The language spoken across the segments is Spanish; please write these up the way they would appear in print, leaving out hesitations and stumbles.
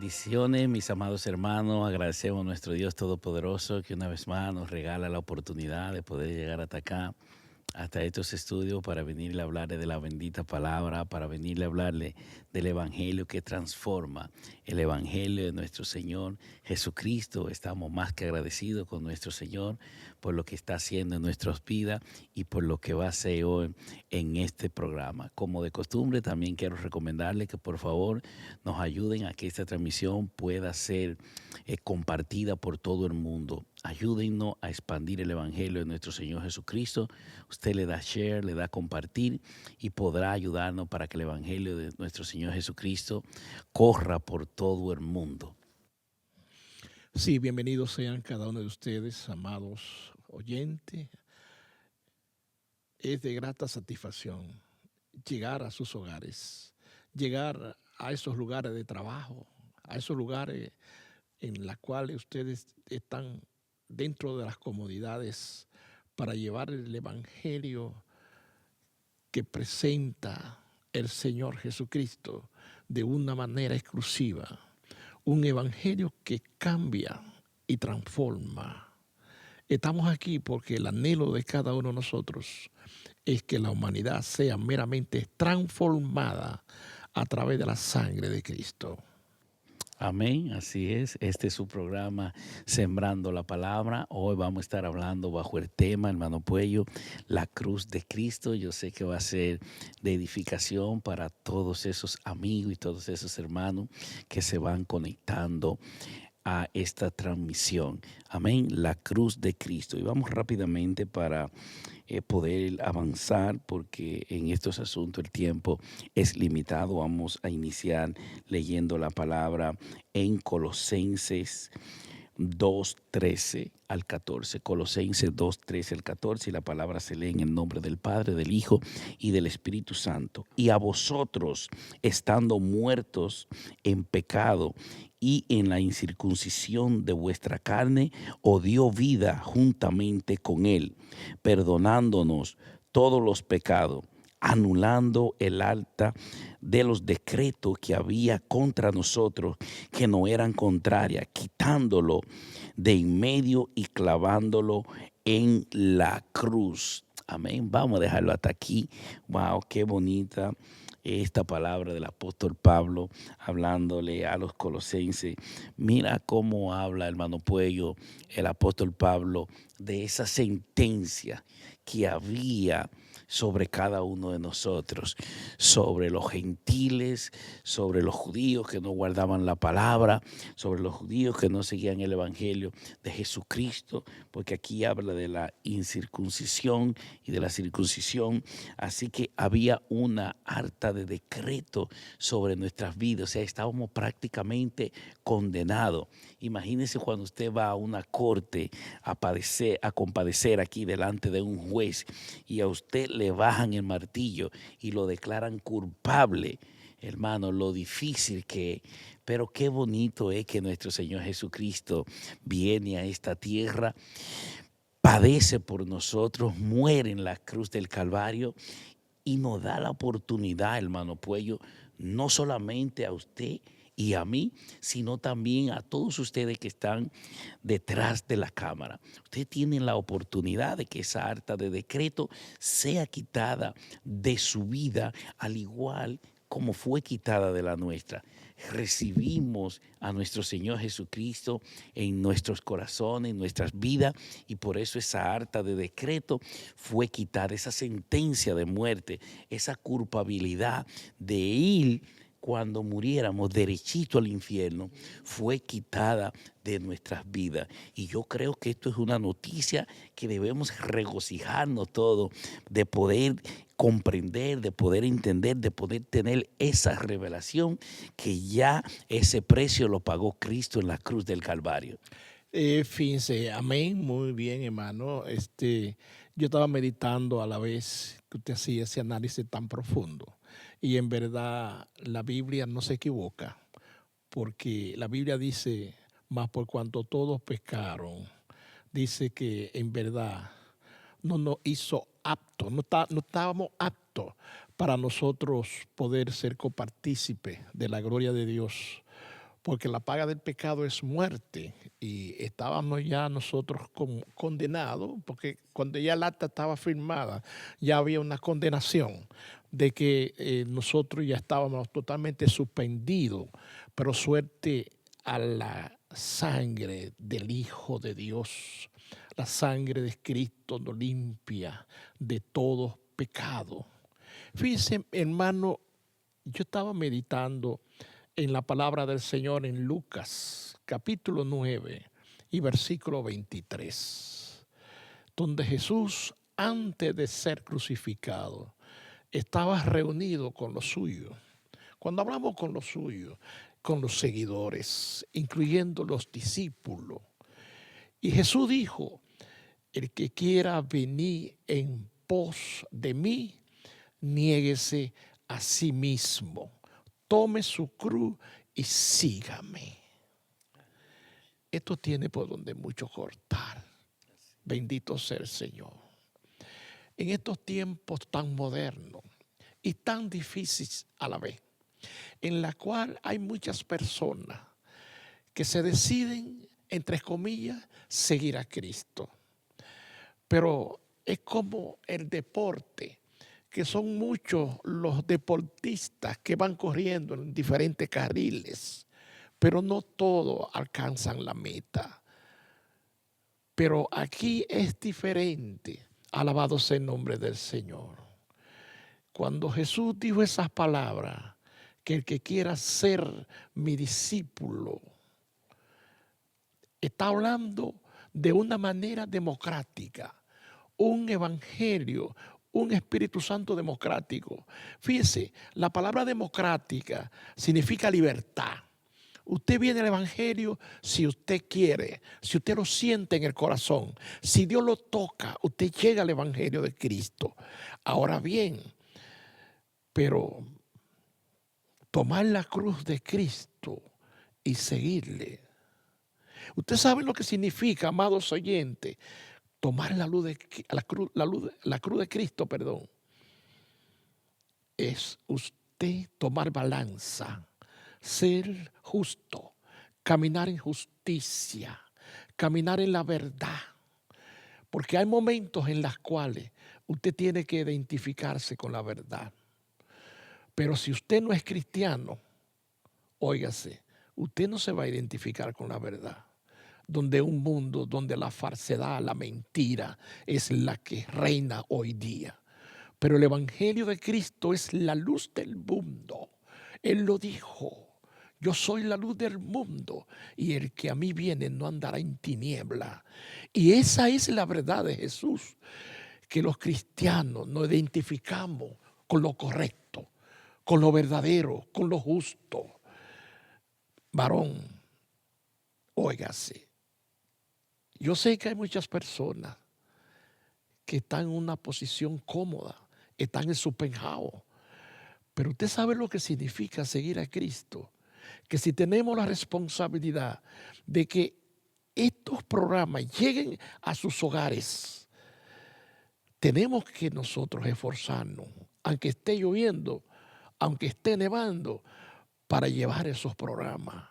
Bendiciones, mis amados hermanos. Agradecemos a nuestro Dios Todopoderoso que una vez más nos regala la oportunidad de poder llegar hasta acá, hasta estos estudios, para venirle a hablarle de la bendita palabra, para venirle a hablarle del Evangelio que transforma, el Evangelio de nuestro Señor Jesucristo. Estamos más que agradecidos con nuestro Señor por lo que está haciendo en nuestras vidas y por lo que va a hacer hoy en este programa. Como de costumbre, también quiero recomendarle que por favor nos ayuden a que esta transmisión pueda ser compartida por todo el mundo. Ayúdennos a expandir el Evangelio de nuestro Señor Jesucristo. Usted le da share, le da compartir y podrá ayudarnos para que el Evangelio de nuestro Señor Jesucristo corra por todo el mundo. Sí, bienvenidos sean cada uno de ustedes, amados oyentes. Es de grata satisfacción llegar a sus hogares, llegar a esos lugares de trabajo, a esos lugares en los cuales ustedes están dentro de las comodidades para llevar el Evangelio que presenta el Señor Jesucristo de una manera exclusiva. Un evangelio que cambia y transforma. Estamos aquí porque el anhelo de cada uno de nosotros es que la humanidad sea meramente transformada a través de la sangre de Cristo. Amén, así es. Este es su programa Sembrando la Palabra. Hoy vamos a estar hablando bajo el tema, hermano Puello, la cruz de Cristo. Yo sé que va a ser de edificación para todos esos amigos y todos esos hermanos que se van conectando a esta transmisión. Amén, la cruz de Cristo. Y vamos rápidamente para poder avanzar, porque en estos asuntos el tiempo es limitado. Vamos a iniciar leyendo la palabra en Colosenses 2:13 al 14. Colosenses 2:13 al 14, y la palabra se lee en el nombre del Padre, del Hijo y del Espíritu Santo. Y a vosotros, estando muertos en pecado y en la incircuncisión de vuestra carne, os dio vida juntamente con él, perdonándonos todos los pecados, anulando el acta de los decretos que había contra nosotros, que no eran contrarias, quitándolo de en medio y clavándolo en la cruz. Amén. Vamos a dejarlo hasta aquí. Wow, qué bonita esta palabra del apóstol Pablo hablándole a los colosenses. Mira cómo habla, hermano Puello, el apóstol Pablo de esa sentencia que había sobre cada uno de nosotros, sobre los gentiles, sobre los judíos que no guardaban la palabra, sobre los judíos que no seguían el evangelio de Jesucristo, porque aquí habla de la incircuncisión y de la circuncisión. Así que había una harta de decreto sobre nuestras vidas, o sea, estábamos prácticamente condenados. Imagínese cuando usted va a una corte a compadecer aquí delante de un juez y a usted le bajan el martillo y lo declaran culpable. Hermano, lo difícil que es, pero qué bonito es que nuestro Señor Jesucristo viene a esta tierra, padece por nosotros, muere en la cruz del Calvario y nos da la oportunidad, hermano Puello, no solamente a usted y a mí, sino también a todos ustedes que están detrás de la cámara. Ustedes tienen la oportunidad de que esa harta de decreto sea quitada de su vida, al igual como fue quitada de la nuestra. Recibimos a nuestro Señor Jesucristo en nuestros corazones, en nuestras vidas, y por eso esa harta de decreto fue quitada, esa sentencia de muerte, esa culpabilidad de ir cuando muriéramos derechito al infierno, fue quitada de nuestras vidas. Y yo creo que esto es una noticia que debemos regocijarnos todos, de poder comprender, de poder entender, de poder tener esa revelación que ya ese precio lo pagó Cristo en la cruz del Calvario. Fíjense, amén, muy bien, hermano. Yo estaba meditando a la vez que usted hacía ese análisis tan profundo. Y en verdad, la Biblia no se equivoca, porque la Biblia dice, más por cuanto todos pecaron, dice que en verdad no nos hizo aptos, no estábamos aptos para nosotros poder ser copartícipes de la gloria de Dios, porque la paga del pecado es muerte y estábamos ya nosotros condenados, porque cuando ya el acta estaba firmada ya había una condenación de que nosotros ya estábamos totalmente suspendidos, pero suerte a la sangre del Hijo de Dios. La sangre de Cristo nos limpia de todo pecado. Fíjense, hermano, yo estaba meditando en la palabra del Señor en Lucas, capítulo 9 y versículo 23, donde Jesús, antes de ser crucificado, estaba reunido con los suyos. Cuando hablamos con los suyos, con los seguidores, incluyendo los discípulos. Y Jesús dijo: el que quiera venir en pos de mí, niéguese a sí mismo, tome su cruz y sígame. Esto tiene por donde mucho cortar. Bendito sea el Señor. En estos tiempos tan modernos y tan difíciles a la vez, en la cual hay muchas personas que se deciden, entre comillas, seguir a Cristo. Pero es como el deporte, que son muchos los deportistas que van corriendo en diferentes carriles, pero no todos alcanzan la meta. Pero aquí es diferente. Alabado sea el nombre del Señor. Cuando Jesús dijo esas palabras, que el que quiera ser mi discípulo, está hablando de una manera democrática, un evangelio, un Espíritu Santo democrático. Fíjese, la palabra democrática significa libertad. Usted viene al evangelio si usted quiere, si usted lo siente en el corazón, si Dios lo toca, usted llega al evangelio de Cristo. Ahora bien, pero tomar la cruz de Cristo y seguirle. Usted sabe lo que significa, amados oyentes, tomar la cruz de Cristo, perdón. Es usted tomar balanza, ser justo, caminar en justicia, caminar en la verdad. Porque hay momentos en los cuales usted tiene que identificarse con la verdad. Pero si usted no es cristiano, óigase, usted no se va a identificar con la verdad. Donde un mundo donde la falsedad, la mentira es la que reina hoy día. Pero el evangelio de Cristo es la luz del mundo. Él lo dijo: yo soy la luz del mundo y el que a mí viene no andará en tiniebla. Y esa es la verdad de Jesús, que los cristianos nos identificamos con lo correcto, con lo verdadero, con lo justo. Varón, óigase. Yo sé que hay muchas personas que están en una posición cómoda, están en su penthouse, pero usted sabe lo que significa seguir a Cristo. Que si tenemos la responsabilidad de que estos programas lleguen a sus hogares, tenemos que nosotros esforzarnos, aunque esté lloviendo, aunque esté nevando, para llevar esos programas.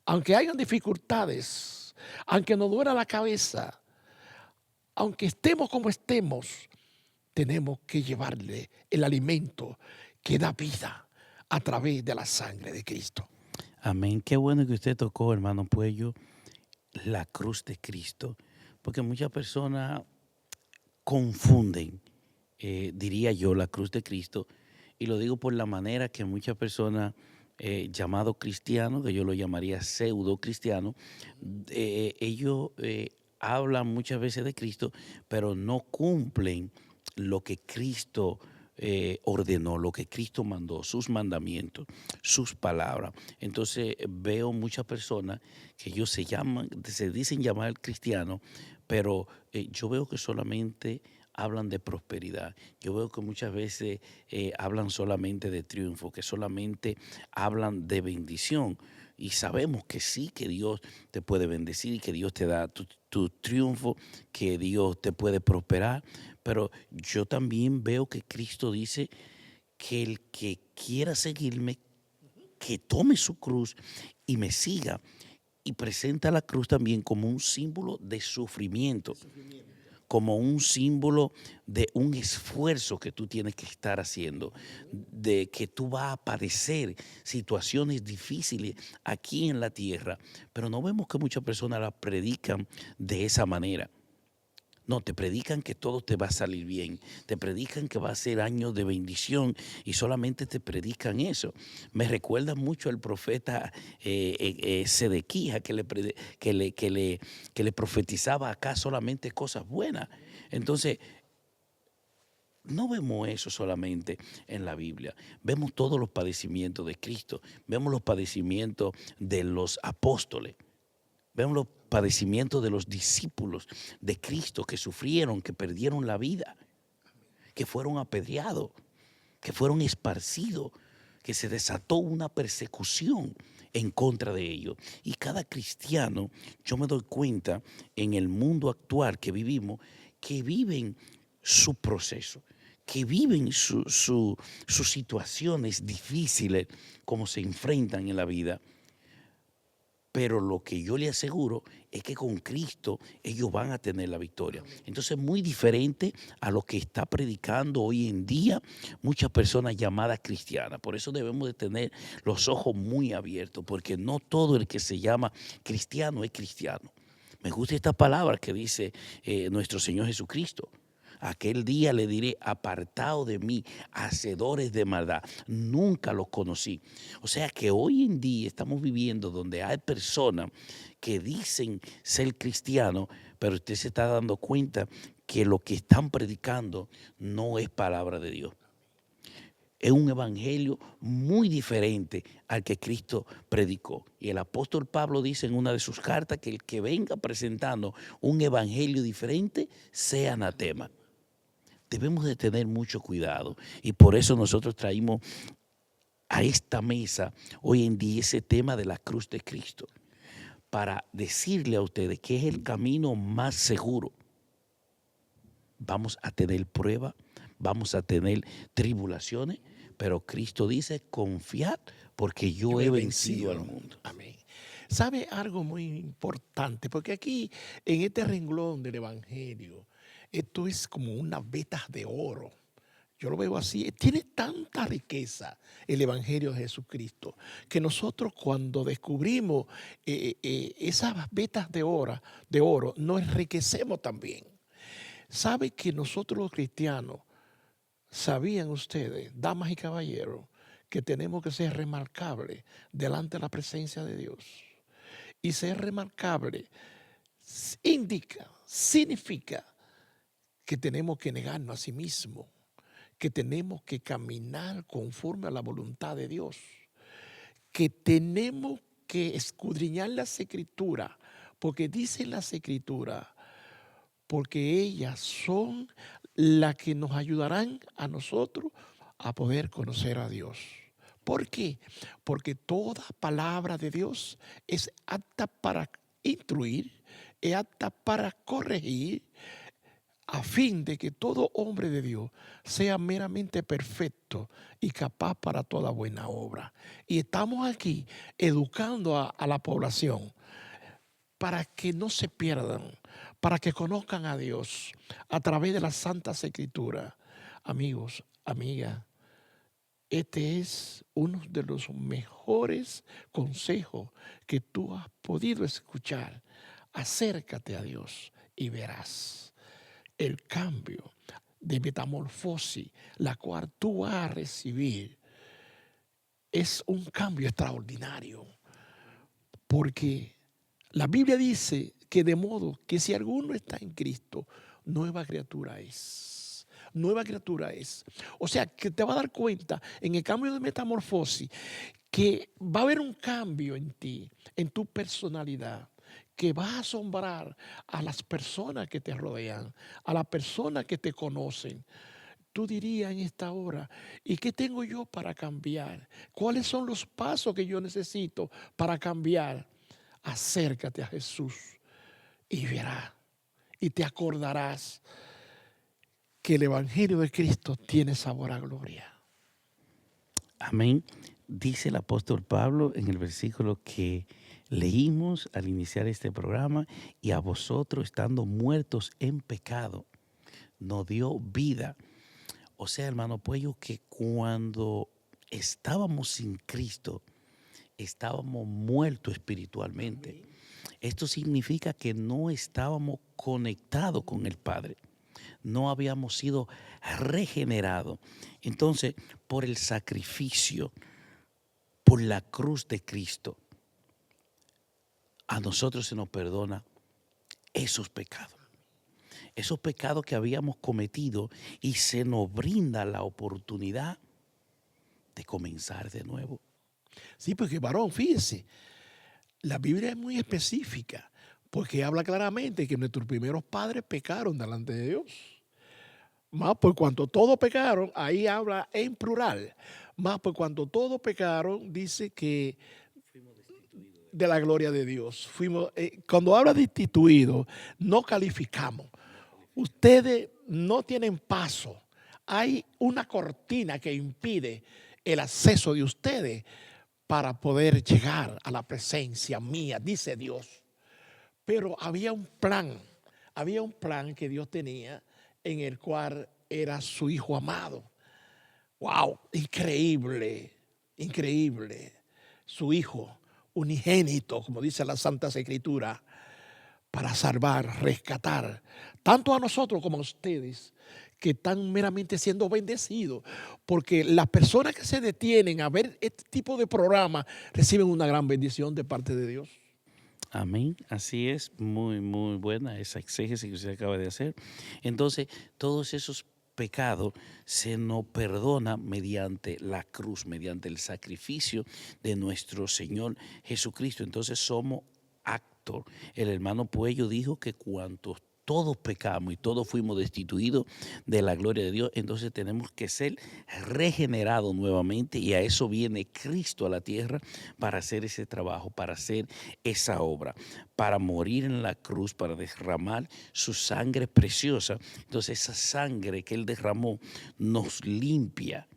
Aunque hayan dificultades, aunque nos duela la cabeza, aunque estemos como estemos, tenemos que llevarle el alimento que da vida a través de la sangre de Cristo. Amén. Qué bueno que usted tocó, hermano Puello, la cruz de Cristo, porque muchas personas confunden, diría yo, la cruz de Cristo, y lo digo por la manera que muchas personas llamados cristianos, que yo lo llamaría pseudo cristianos, ellos hablan muchas veces de Cristo, pero no cumplen lo que Cristo ordenó, lo que Cristo mandó, sus mandamientos, sus palabras. Entonces veo muchas personas que ellos se dicen llamar cristianos, pero yo veo que solamente hablan de prosperidad. Yo veo que muchas veces hablan solamente de triunfo, que solamente hablan de bendición. Y sabemos que sí, que Dios te puede bendecir y que Dios te da tu triunfo, que Dios te puede prosperar. Pero yo también veo que Cristo dice que el que quiera seguirme, que tome su cruz y me siga. Y presenta la cruz también como un símbolo de sufrimiento, como un símbolo de un esfuerzo que tú tienes que estar haciendo, de que tú vas a padecer situaciones difíciles aquí en la tierra, pero no vemos que muchas personas la predican de esa manera. No, te predican que todo te va a salir bien, te predican que va a ser años de bendición y solamente te predican eso. Me recuerda mucho al profeta Sedequías que le profetizaba acá solamente cosas buenas. Entonces, no vemos eso solamente en la Biblia, vemos todos los padecimientos de Cristo, vemos los padecimientos de los apóstoles. Vemos los padecimientos de los discípulos de Cristo que sufrieron, que perdieron la vida, que fueron apedreados, que fueron esparcidos, que se desató una persecución en contra de ellos. Y cada cristiano, yo me doy cuenta en el mundo actual que vivimos, que viven su proceso, que viven sus situaciones difíciles, como se enfrentan en la vida. Pero lo que yo le aseguro es que con Cristo ellos van a tener la victoria. Entonces, muy diferente a lo que está predicando hoy en día muchas personas llamadas cristianas. Por eso debemos de tener los ojos muy abiertos, porque no todo el que se llama cristiano es cristiano. Me gusta esta palabra que dice nuestro Señor Jesucristo. Aquel día le diré, apartado de mí, hacedores de maldad. Nunca los conocí. O sea que hoy en día estamos viviendo donde hay personas que dicen ser cristianos, pero usted se está dando cuenta que lo que están predicando no es palabra de Dios. Es un evangelio muy diferente al que Cristo predicó. Y el apóstol Pablo dice en una de sus cartas que el que venga presentando un evangelio diferente sea anatema. Debemos de tener mucho cuidado y por eso nosotros traímos a esta mesa hoy en día ese tema de la cruz de Cristo, para decirle a ustedes que es el camino más seguro. Vamos a tener pruebas, vamos a tener tribulaciones, pero Cristo dice, confiad porque yo he vencido al mundo. Amén. ¿Sabe algo muy importante? Porque aquí, en este renglón del Evangelio, esto es como unas vetas de oro. Yo lo veo así. Tiene tanta riqueza el Evangelio de Jesucristo que nosotros cuando descubrimos esas vetas de oro, nos enriquecemos también. ¿Sabe que nosotros los cristianos, sabían ustedes, damas y caballeros, que tenemos que ser remarcables delante de la presencia de Dios? Y ser remarcable significa que tenemos que negarnos a sí mismos, que tenemos que caminar conforme a la voluntad de Dios, que tenemos que escudriñar las Escrituras, porque dicen las Escrituras, porque ellas son las que nos ayudarán a nosotros a poder conocer a Dios. ¿Por qué? Porque toda palabra de Dios es apta para instruir, es apta para corregir, a fin de que todo hombre de Dios sea meramente perfecto y capaz para toda buena obra. Y estamos aquí educando a la población para que no se pierdan, para que conozcan a Dios a través de las Santas Escrituras. Amigos, amigas, este es uno de los mejores consejos que tú has podido escuchar. Acércate a Dios y verás el cambio de metamorfosis, la cual tú vas a recibir. Es un cambio extraordinario, porque la Biblia dice que de modo que si alguno está en Cristo, nueva criatura es. Nueva criatura es. O sea, que te va a dar cuenta en el cambio de metamorfosis que va a haber un cambio en ti, en tu personalidad, que va a asombrar a las personas que te rodean, a las personas que te conocen. Tú dirías en esta hora, ¿y qué tengo yo para cambiar? ¿Cuáles son los pasos que yo necesito para cambiar? Acércate a Jesús y verás y te acordarás que el Evangelio de Cristo tiene sabor a gloria. Amén. dice el apóstol Pablo en el versículo que leímos al iniciar este programa, y a vosotros estando muertos en pecado, nos dio vida. O sea, hermano Puello, que cuando estábamos sin Cristo, estábamos muertos espiritualmente. Esto significa que no estábamos conectados con el Padre. No habíamos sido regenerados. Entonces, por el sacrificio, por la cruz de Cristo, a nosotros se nos perdona esos pecados. Esos pecados que habíamos cometido, y se nos brinda la oportunidad de comenzar de nuevo. Sí, porque varón, fíjese, la Biblia es muy específica, porque habla claramente que nuestros primeros padres pecaron delante de Dios. Más por cuanto todos pecaron, ahí habla en plural. Más por cuanto todos pecaron, dice que de la gloria de Dios. Cuando habla de destituido, no calificamos. Ustedes no tienen paso. Hay una cortina que impide el acceso de ustedes para poder llegar a la presencia mía, dice Dios. Pero había un plan que Dios tenía, en el cual era su Hijo amado. ¡Wow! Increíble, increíble. Su Hijo unigénito, como dice la Santa Escritura, para salvar, rescatar, tanto a nosotros como a ustedes, que están meramente siendo bendecidos, porque las personas que se detienen a ver este tipo de programa reciben una gran bendición de parte de Dios. Amén, así es, muy, muy buena esa exégesis que usted acaba de hacer. Entonces, todos esos pecados se nos perdona mediante la cruz, mediante el sacrificio de nuestro Señor Jesucristo. Entonces somos actos. El hermano Puello dijo que cuantos todos pecamos y todos fuimos destituidos de la gloria de Dios, entonces tenemos que ser regenerados nuevamente, y a eso viene Cristo a la tierra para hacer ese trabajo, para hacer esa obra, para morir en la cruz, para derramar su sangre preciosa. Entonces esa sangre que Él derramó nos limpia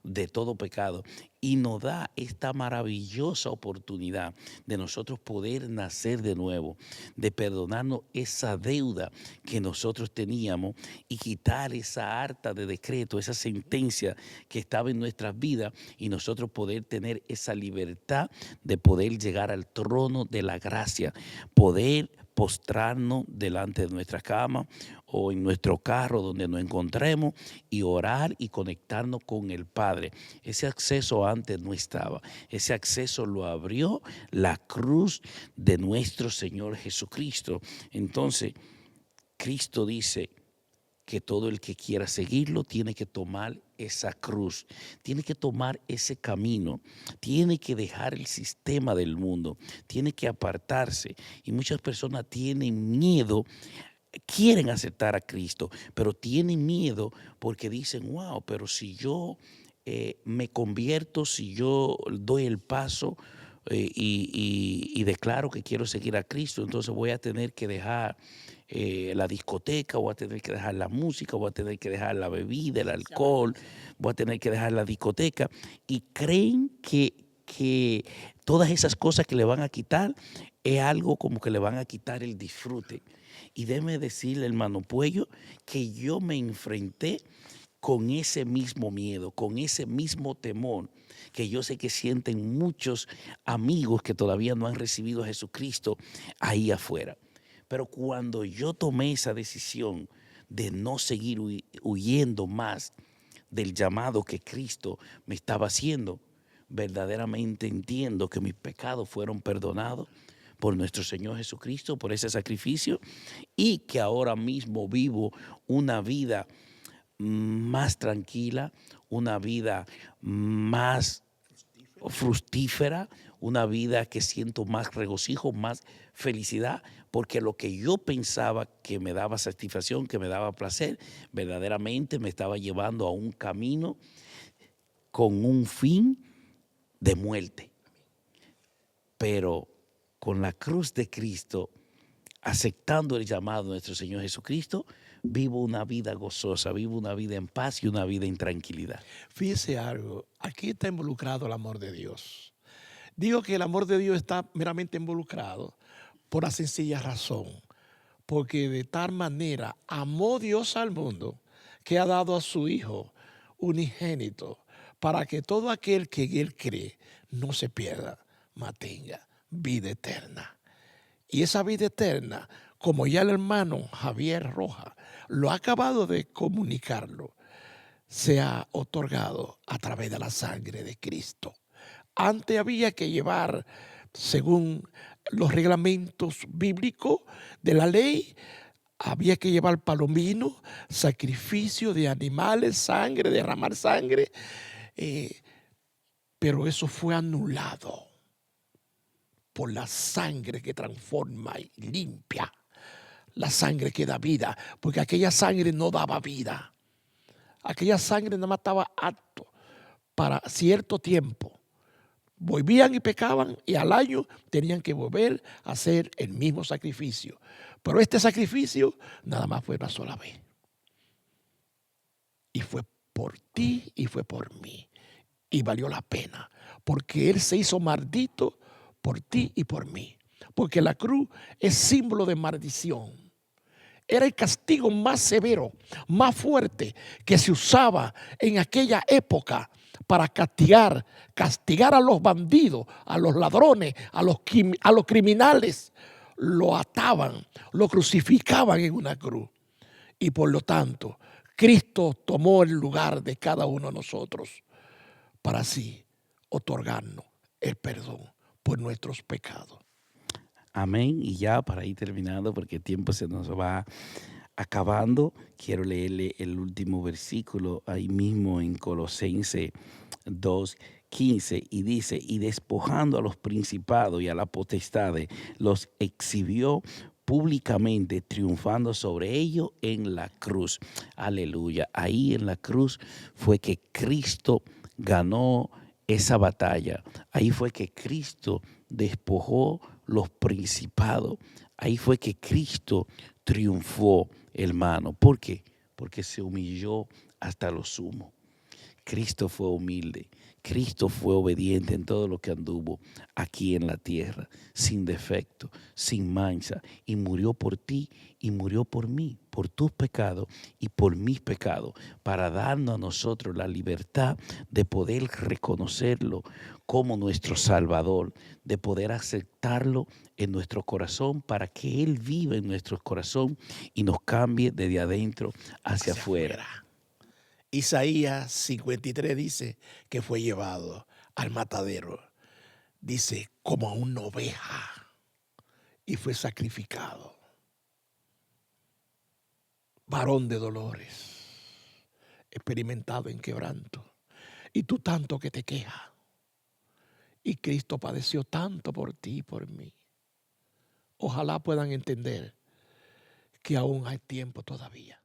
de todo pecado y nos da esta maravillosa oportunidad de nosotros poder nacer de nuevo, de perdonarnos esa deuda que nosotros teníamos y quitar esa harta de decreto, esa sentencia que estaba en nuestras vidas, y nosotros poder tener esa libertad de poder llegar al trono de la gracia, poder postrarnos delante de nuestra cama o en nuestro carro donde nos encontremos y orar y conectarnos con el Padre. Ese acceso antes no estaba. Ese acceso lo abrió la cruz de nuestro Señor Jesucristo. Entonces, Cristo dice que todo el que quiera seguirlo tiene que tomar esa cruz, tiene que tomar ese camino, tiene que dejar el sistema del mundo, tiene que apartarse. Y muchas personas tienen miedo, quieren aceptar a Cristo, pero tienen miedo porque dicen, wow, pero si yo me convierto, si yo doy el paso y declaro que quiero seguir a Cristo, entonces voy a tener que dejar la discoteca, voy a tener que dejar la música, voy a tener que dejar la bebida, el alcohol, voy a tener que dejar la discoteca, y creen que todas esas cosas que le van a quitar es algo como que le van a quitar el disfrute. Y déjeme decirle, hermano Puello, que yo me enfrenté con ese mismo miedo, con ese mismo temor que yo sé que sienten muchos amigos que todavía no han recibido a Jesucristo ahí afuera. Pero cuando yo tomé esa decisión de no seguir huyendo más del llamado que Cristo me estaba haciendo, verdaderamente entiendo que mis pecados fueron perdonados por nuestro Señor Jesucristo, por ese sacrificio, y que ahora mismo vivo una vida más tranquila, una vida más fructífera, una vida que siento más regocijo, más felicidad, porque lo que yo pensaba que me daba satisfacción, que me daba placer, verdaderamente me estaba llevando a un camino con un fin de muerte. Pero con la cruz de Cristo, aceptando el llamado de nuestro Señor Jesucristo, vivo una vida gozosa, vivo una vida en paz y una vida en tranquilidad. Fíjese algo, aquí está involucrado el amor de Dios. Digo que el amor de Dios está meramente involucrado por la sencilla razón, porque de tal manera amó Dios al mundo que ha dado a su Hijo unigénito para que todo aquel que en Él cree no se pierda, mas tenga vida eterna. Y esa vida eterna, como ya el hermano Javier Roja lo ha acabado de comunicarlo, se ha otorgado a través de la sangre de Cristo. Antes había que llevar, según los reglamentos bíblicos de la ley, había que llevar palomino, sacrificio de animales, sangre, derramar sangre, pero eso fue anulado por la sangre que transforma y limpia, la sangre que da vida, porque aquella sangre no daba vida, aquella sangre nada más estaba apto para cierto tiempo. Volvían y pecaban y al año tenían que volver a hacer el mismo sacrificio. Pero este sacrificio nada más fue una sola vez. Y fue por ti y fue por mí. Y valió la pena. Porque Él se hizo maldito por ti y por mí. Porque la cruz es símbolo de maldición. Era el castigo más severo, más fuerte que se usaba en aquella época para castigar a los bandidos, a los ladrones, a los criminales. Lo ataban, lo crucificaban en una cruz. Y por lo tanto, Cristo tomó el lugar de cada uno de nosotros para así otorgarnos el perdón por nuestros pecados. Amén. Y ya para ir terminando, porque el tiempo se nos va acabando, quiero leerle el último versículo ahí mismo en Colosenses 2:15 y dice, y despojando a los principados y a las potestades, los exhibió públicamente, triunfando sobre ellos en la cruz. Aleluya. Ahí en la cruz fue que Cristo ganó esa batalla. Ahí fue que Cristo despojó los principados. Ahí fue que Cristo triunfó, hermano. ¿Por qué? Porque se humilló hasta lo sumo. Cristo fue humilde. Cristo fue obediente en todo lo que anduvo aquí en la tierra, sin defecto, sin mancha, y murió por ti y murió por mí, por tus pecados y por mis pecados, para darnos a nosotros la libertad de poder reconocerlo como nuestro Salvador, de poder aceptarlo en nuestro corazón para que Él viva en nuestro corazón y nos cambie desde adentro hacia afuera. Isaías 53 dice que fue llevado al matadero. Dice, como a una oveja, y fue sacrificado. Varón de dolores, experimentado en quebranto. Y tú tanto que te quejas. Y Cristo padeció tanto por ti y por mí. Ojalá puedan entender que aún hay tiempo todavía.